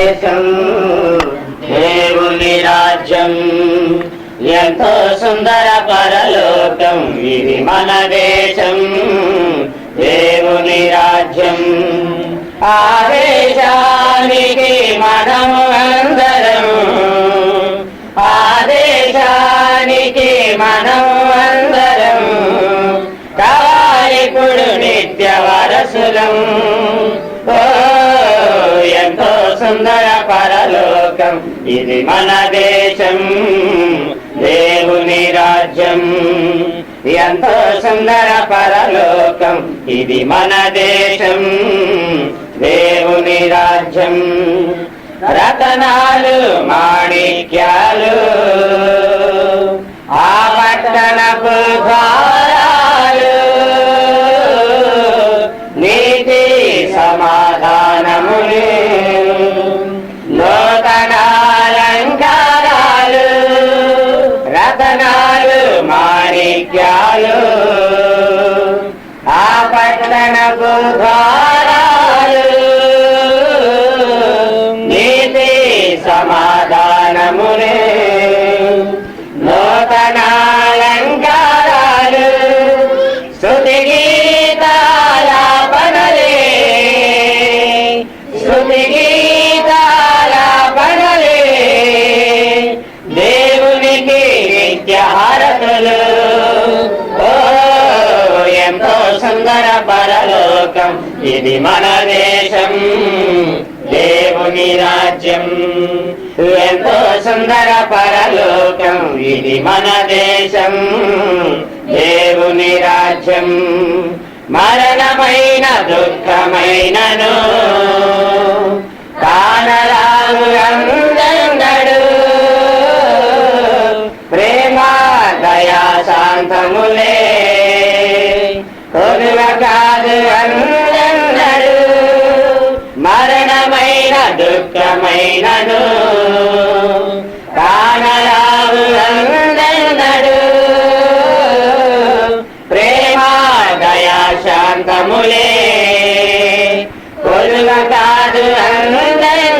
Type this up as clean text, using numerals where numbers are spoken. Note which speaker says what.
Speaker 1: దేశం దేవుని రాజ్యం ఎంతో సుందర పరలోకం ఇది మన దేశం దేవుని రాజ్యం ఆ దేశానికి మనము అందరం ఆ దేశానికి మనము అందరం కావాలిప్పుడు నిత్య వారసులం ఎంతో సుందర పరలోకం ఇది మన దేశం దేవుని రాజ్యం ఎంతో సుందర పరలోకం ఇది మన దేశం దేవుని రాజ్యం రతనాలు మాణిక్యాలు ఆ పట్టణపు ద్వారాలు నీతి సమాధానములు నూతనాలంకారాలు రతనాలు మాణిక్యాలు ఆ పట్టణపు ద్వారాలు నీతి సమాధానములే నూతనాలంకారాలు స్తుతి గీతాలాపనలే స్తుతి గీతాలాపనలే దేవునికి నిత్య హారతులు ఎంతో సుందర పరలోకం ఇది మన దేశం దేవుని రాజ్యం ఎంతో సుందర పరలోకం ఇది మన దేశం దేవుని రాజ్యం మరణమైన దుఃఖమైనను కానరాలు అందడు ప్రేమ దయా శాంతములే కొలువ కాదు అందడు మరణమైన దుఃఖమైనను కానరావు అందడు ప్రేమ దయా శాంతములే కొలువ కాదు అందడు